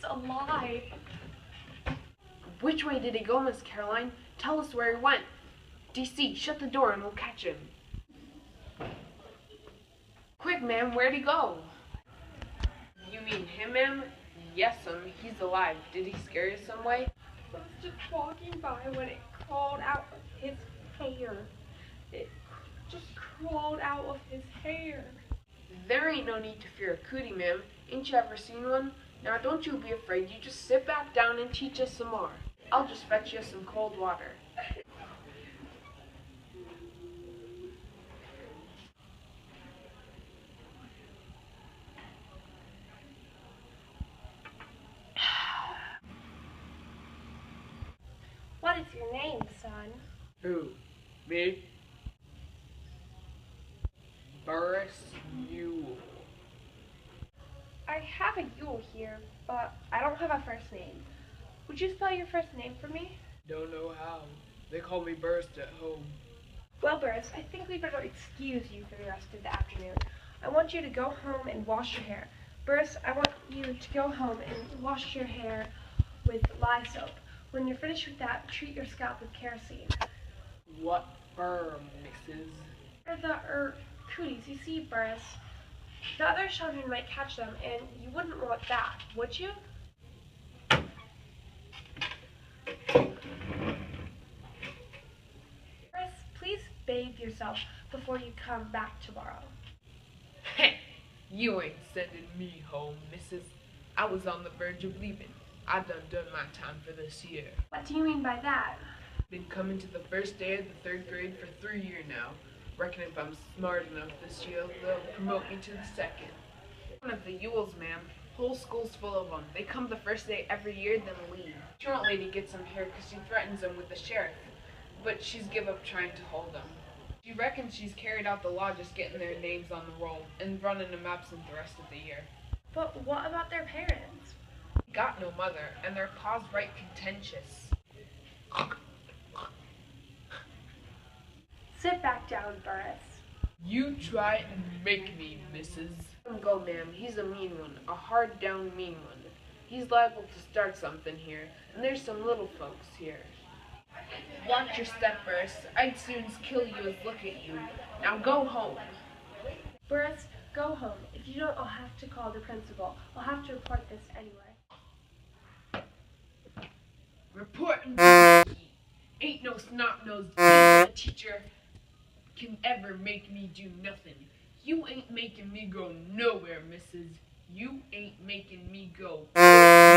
alive. Which way did he go, Miss Caroline? Tell us where he went. DC, shut the door and we'll catch him. Quick, ma'am, where'd he go? You mean him, ma'am? Yes, he's alive. Did he scare you some way? I was just walking by when it crawled out of his hair. It just crawled out of his hair. There ain't no need to fear a cootie, ma'am. Ain't you ever seen one? Now don't you be afraid. You just sit back down and teach us some more. I'll just fetch you some cold water. What is your name, son? Who? Me? Burris Yule. I have a Yule here, but I don't have a first name. Would you spell your first name for me? Don't know how. They call me Burris at home. Well, Burris, I think we better excuse you for the rest of the afternoon. I want you to go home and wash your hair. Burris, I want you to go home and wash your hair with lye soap. When you're finished with that, treat your scalp with kerosene. What firm, Mrs.? Or the cooties. You see, Burris, the other children might catch them, and you wouldn't want that, would you? Burris, please bathe yourself before you come back tomorrow. You ain't sending me home, Mrs. I was on the verge of leaving. I done my time for this year. What do you mean by that? Been coming to the first day of the 3rd grade for 3 years now. Reckon if I'm smart enough this year, they'll promote me to the 2nd. One of the Yules, ma'am. Whole school's full of them. They come the first day every year, then leave. Truant lady gets them here because she threatens them with the sheriff. But she's give up trying to hold them. She reckons she's carried out the law just getting their names on the roll and running them absent the rest of the year. But what about their parents? Got no mother, and their pa's right contentious. Sit back down, Burris. You try and make me, Mrs. Let him go, ma'am. He's a mean one, a hard-down mean one. He's liable to start something here, and there's some little folks here. Watch your step, Burris. I'd soon kill you as look at you. Now go home. Burris, go home. If you don't, I'll have to call the principal. I'll have to report this anyway. Reporting to me. Ain't no snot-nosed a teacher can ever make me do nothing. You ain't making me go nowhere, Mrs. You ain't making me go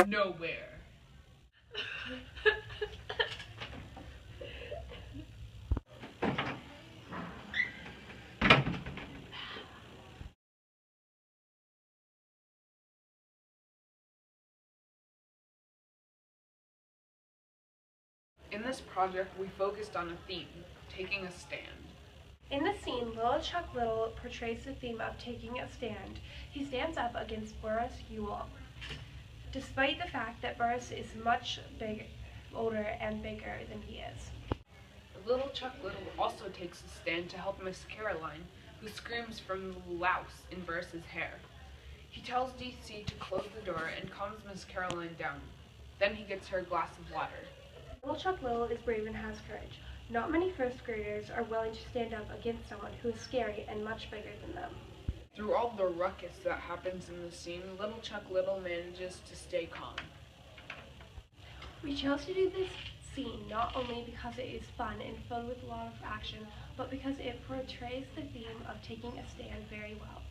nowhere. In this project, we focused on a theme, taking a stand. In the scene, Little Chuck Little portrays the theme of taking a stand. He stands up against Burris Yule, despite the fact that Burris is much older and bigger than he is. Little Chuck Little also takes a stand to help Miss Caroline, who screams from the louse in Burris's hair. He tells DC to close the door and calms Miss Caroline down. Then he gets her a glass of water. Little Chuck Little is brave and has courage. Not many first graders are willing to stand up against someone who is scary and much bigger than them. Through all the ruckus that happens in the scene, Little Chuck Little manages to stay calm. We chose to do this scene not only because it is fun and filled with a lot of action, but because it portrays the theme of taking a stand very well.